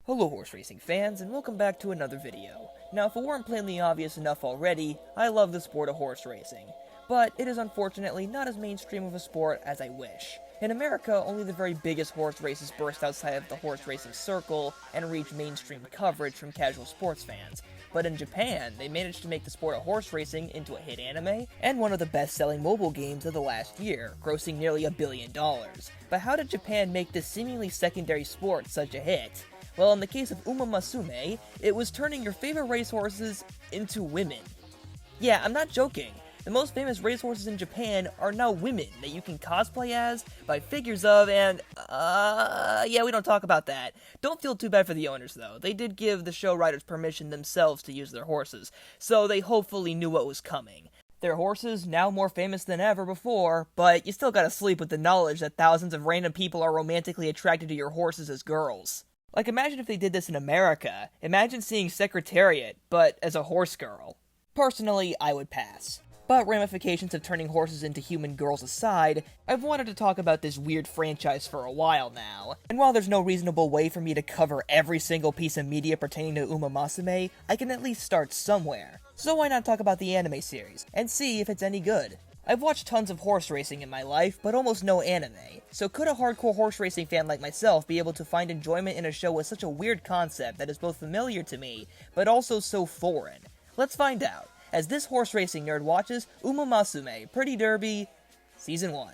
Hello horse racing fans, and welcome back to another video. Now if it weren't plainly obvious enough already, I love the sport of horse racing. But it is unfortunately not as mainstream of a sport as I wish. In America, only the very biggest horse races burst outside of the horse racing circle and reach mainstream coverage from casual sports fans. But in Japan, they managed to make the sport of horse racing into a hit anime, and one of the best-selling mobile games of the last year, grossing nearly $1 billion. But how did Japan make this seemingly secondary sport such a hit? Well, in the case of Musume, it was turning your favorite racehorses into women. Yeah, I'm not joking. The most famous racehorses in Japan are now women that you can cosplay as, buy figures of, and, yeah, we don't talk about that. Don't feel too bad for the owners, though. They did give the show writers permission themselves to use their horses, so they hopefully knew what was coming. Their horses, now more famous than ever before, but you still gotta sleep with the knowledge that thousands of random people are romantically attracted to your horses as girls. Like, imagine if they did this in America. Imagine seeing Secretariat, but as a horse girl. Personally, I would pass. But ramifications of turning horses into human girls aside, I've wanted to talk about this weird franchise for a while now. And while there's no reasonable way for me to cover every single piece of media pertaining to Musume, I can at least start somewhere. So why not talk about the anime series, and see if it's any good? I've watched tons of horse racing in my life, but almost no anime. So could a hardcore horse racing fan like myself be able to find enjoyment in a show with such a weird concept that is both familiar to me, but also so foreign? Let's find out, as this horse racing nerd watches Musume, Pretty Derby, Season 1.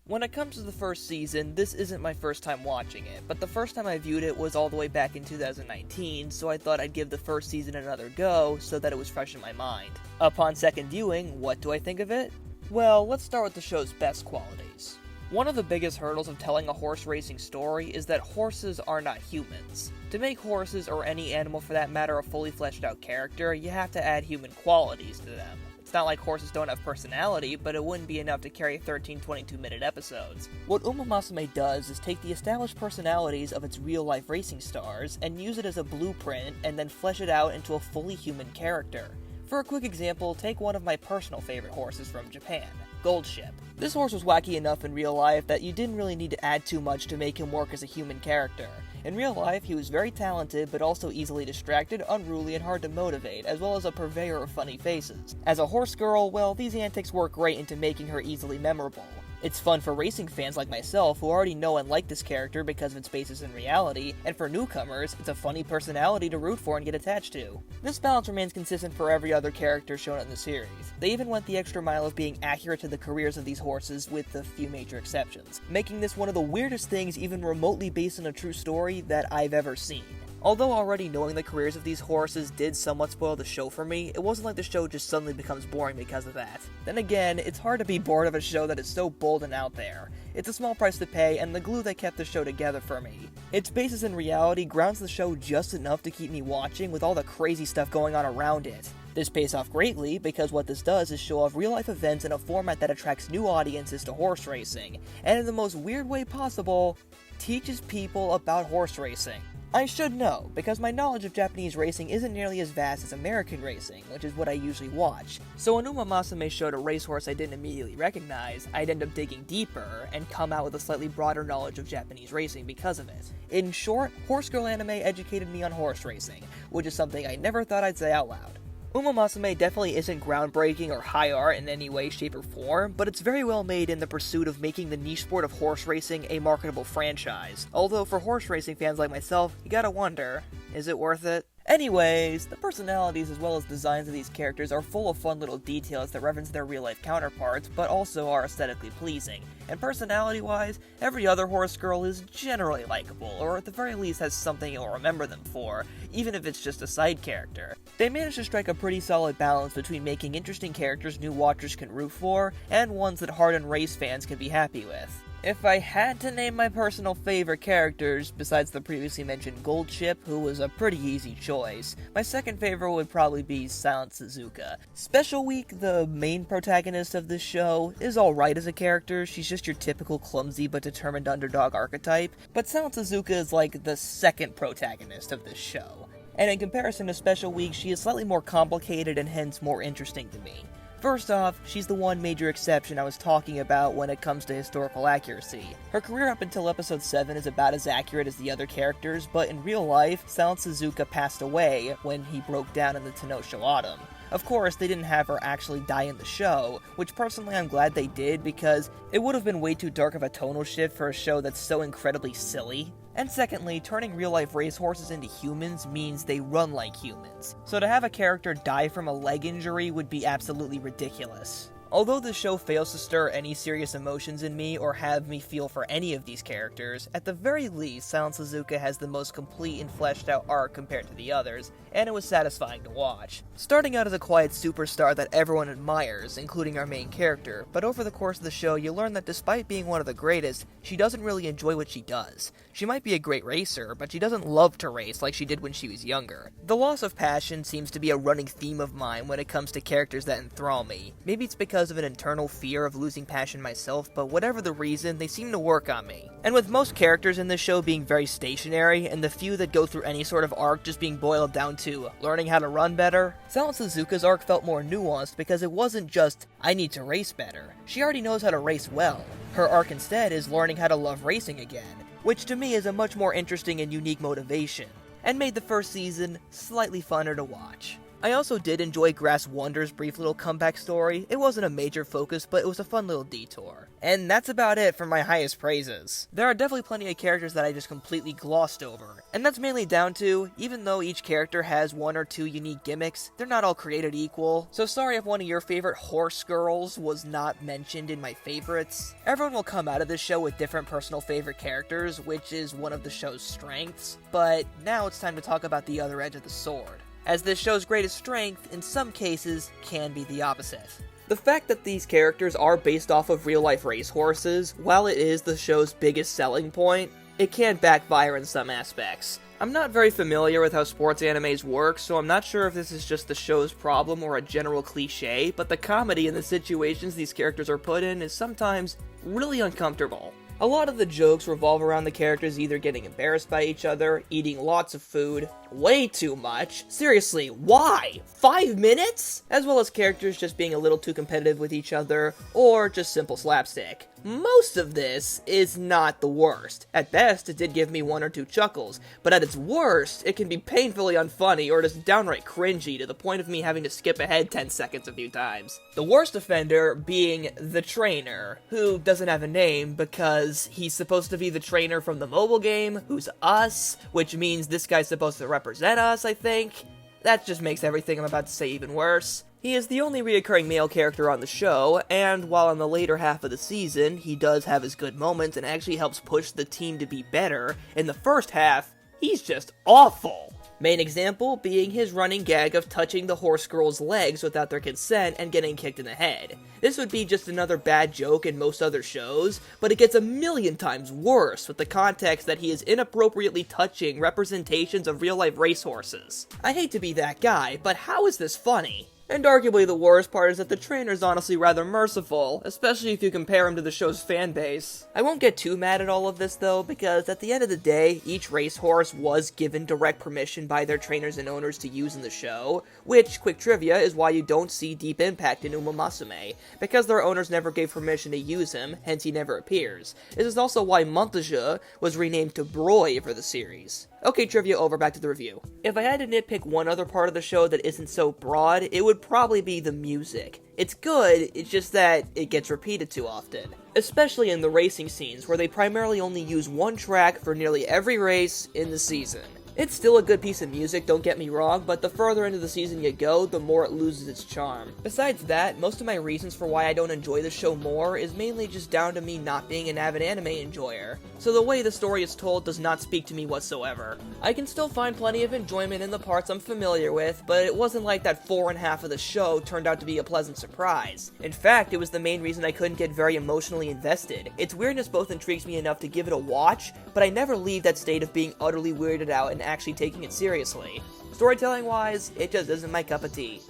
When it comes to the first season, this isn't my first time watching it, but the first time I viewed it was all the way back in 2019, so I thought I'd give the first season another go so that it was fresh in my mind. Upon second viewing, what do I think of it? Well, let's start with the show's best qualities. One of the biggest hurdles of telling a horse racing story is that horses are not humans. To make horses, or any animal for that matter, a fully fleshed out character, you have to add human qualities to them. It's not like horses don't have personality, but it wouldn't be enough to carry 13 22-minute episodes. What Musume does is take the established personalities of its real-life racing stars and use it as a blueprint and then flesh it out into a fully human character. For a quick example, take one of my personal favorite horses from Japan, Gold Ship. This horse was wacky enough in real life that you didn't really need to add too much to make him work as a human character. In real life, he was very talented, but also easily distracted, unruly, and hard to motivate, as well as a purveyor of funny faces. As a horse girl, well, these antics work great into making her easily memorable. It's fun for racing fans like myself who already know and like this character because of its basis in reality, and for newcomers, it's a funny personality to root for and get attached to. This balance remains consistent for every other character shown in the series. They even went the extra mile of being accurate to the careers of these horses with a few major exceptions, making this one of the weirdest things even remotely based on a true story that I've ever seen. Although already knowing the careers of these horses did somewhat spoil the show for me, it wasn't like the show just suddenly becomes boring because of that. Then again, it's hard to be bored of a show that is so bold and out there. It's a small price to pay, and the glue that kept the show together for me. Its basis in reality grounds the show just enough to keep me watching with all the crazy stuff going on around it. This pays off greatly because what this does is show off real-life events in a format that attracts new audiences to horse racing, and in the most weird way possible, teaches people about horse racing. I should know, because my knowledge of Japanese racing isn't nearly as vast as American racing, which is what I usually watch. So when Musume showed a racehorse I didn't immediately recognize, I'd end up digging deeper and come out with a slightly broader knowledge of Japanese racing because of it. In short, Horse Girl Anime educated me on horse racing, which is something I never thought I'd say out loud. Musume definitely isn't groundbreaking or high art in any way, shape, or form, but it's very well made in the pursuit of making the niche sport of horse racing a marketable franchise. Although for horse racing fans like myself, you gotta wonder, is it worth it? Anyways, the personalities as well as designs of these characters are full of fun little details that reference their real-life counterparts, but also are aesthetically pleasing. And personality-wise, every other horse girl is generally likable, or at the very least has something you'll remember them for, even if it's just a side character. They managed to strike a pretty solid balance between making interesting characters new watchers can root for, and ones that hardened race fans can be happy with. If I had to name my personal favorite characters, besides the previously mentioned Gold Ship, who was a pretty easy choice, my second favorite would probably be Silent Suzuka. Special Week, the main protagonist of this show, is alright as a character. She's just your typical clumsy but determined underdog archetype, but Silent Suzuka is like the second protagonist of this show. and in comparison to Special Week, she is slightly more complicated and hence more interesting to me. First off, she's the one major exception I was talking about when it comes to historical accuracy. Her career up until episode 7 is about as accurate as the other characters, but in real life, Silent Suzuka passed away when he broke down in the Tenosho Autumn. Of course, they didn't have her actually die in the show, which personally I'm glad they did because it would have been way too dark of a tonal shift for a show that's so incredibly silly. And secondly, turning real-life racehorses into humans means they run like humans, so to have a character die from a leg injury would be absolutely ridiculous. Although the show fails to stir any serious emotions in me or have me feel for any of these characters, at the very least, Silent Suzuka has the most complete and fleshed out arc compared to the others, and it was satisfying to watch. Starting out as a quiet superstar that everyone admires, including our main character, but over the course of the show you learn that despite being one of the greatest, she doesn't really enjoy what she does. She might be a great racer, but she doesn't love to race like she did when she was younger. The loss of passion seems to be a running theme of mine when it comes to characters that enthrall me. Maybe it's because of an internal fear of losing passion myself, but whatever the reason, they seem to work on me. And with most characters in this show being very stationary, and the few that go through any sort of arc just being boiled down to learning how to run better, Silent Suzuka's arc felt more nuanced because it wasn't just, I need to race better. She already knows how to race well. Her arc instead is learning how to love racing again, which to me is a much more interesting and unique motivation, and made the first season slightly funner to watch. I also did enjoy Grass Wonder's brief little comeback story. It wasn't a major focus, but it was a fun little detour. And that's about it for my highest praises. There are definitely plenty of characters that I just completely glossed over, and that's mainly down to, even though each character has one or two unique gimmicks, they're not all created equal, so sorry if one of your favorite horse girls was not mentioned in my favorites. Everyone will come out of this show with different personal favorite characters, which is one of the show's strengths, but now it's time to talk about the other edge of the sword, as this show's greatest strength, in some cases, can be the opposite. The fact that these characters are based off of real-life racehorses, while it is the show's biggest selling point, it can backfire in some aspects. I'm not very familiar with how sports animes work, so I'm not sure if this is just the show's problem or a general cliche, but the comedy in the situations these characters are put in is sometimes really uncomfortable. A lot of the jokes revolve around the characters either getting embarrassed by each other, eating lots of food, way too much, seriously, why? 5 minutes? As well as characters just being a little too competitive with each other, or just simple slapstick. Most of this is not the worst. At best, it did give me 1 or 2 chuckles, but at its worst, it can be painfully unfunny or just downright cringy to the point of me having to skip ahead 10 seconds a few times. The worst offender being the trainer, who doesn't have a name because he's supposed to be the trainer from the mobile game, who's us, which means this guy's supposed to represent us, I think. That just makes everything I'm about to say even worse. He is the only reoccurring male character on the show, and while in the later half of the season, he does have his good moments and actually helps push the team to be better, in the first half, he's just awful. Main example being his running gag of touching the horse girl's legs without their consent and getting kicked in the head. This would be just another bad joke in most other shows, but it gets a million times worse with the context that he is inappropriately touching representations of real-life racehorses. I hate to be that guy, but how is this funny? And arguably the worst part is that the trainer's honestly rather merciful, especially if you compare him to the show's fanbase. I won't get too mad at all of this though, because at the end of the day, each racehorse was given direct permission by their trainers and owners to use in the show, which, quick trivia, is why you don't see Deep Impact in Musume, because their owners never gave permission to use him, hence he never appears. This is also why Montage was renamed to Broy for the series. Okay, trivia over, back to the review. If I had to nitpick one other part of the show that isn't so broad, it would probably be the music. It's good, it's just that it gets repeated too often. Especially in the racing scenes, where they primarily only use one track for nearly every race in the season. It's still a good piece of music, don't get me wrong, but the further into the season you go, the more it loses its charm. Besides that, most of my reasons for why I don't enjoy the show more is mainly just down to me not being an avid anime enjoyer, so the way the story is told does not speak to me whatsoever. I can still find plenty of enjoyment in the parts I'm familiar with, but it wasn't like that 4.5 of the show turned out to be a pleasant surprise. In fact, it was the main reason I couldn't get very emotionally invested. Its weirdness both intrigues me enough to give it a watch, but I never leave that state of being utterly weirded out and actually taking it seriously. Storytelling wise, it just isn't my cup of tea.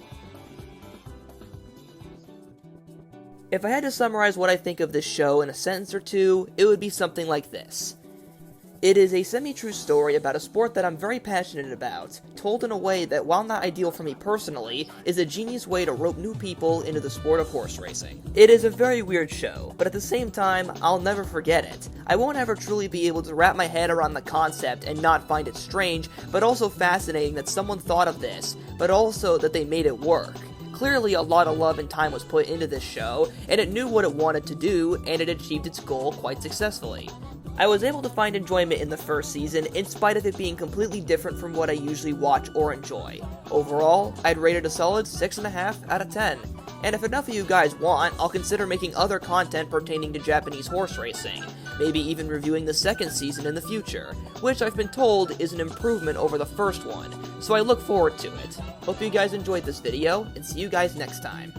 If I had to summarize what I think of this show in a sentence or two, it would be something like this. It is a semi-true story about a sport that I'm very passionate about, told in a way that, while not ideal for me personally, is a genius way to rope new people into the sport of horse racing. It is a very weird show, but at the same time, I'll never forget it. I won't ever truly be able to wrap my head around the concept and not find it strange, but also fascinating that someone thought of this, but also that they made it work. Clearly, a lot of love and time was put into this show, and it knew what it wanted to do, and it achieved its goal quite successfully. I was able to find enjoyment in the first season, in spite of it being completely different from what I usually watch or enjoy. Overall, I'd rate it a solid 6.5 out of 10. And if enough of you guys want, I'll consider making other content pertaining to Japanese horse racing, maybe even reviewing the second season in the future, which I've been told is an improvement over the first one, so I look forward to it. Hope you guys enjoyed this video, and see you guys next time.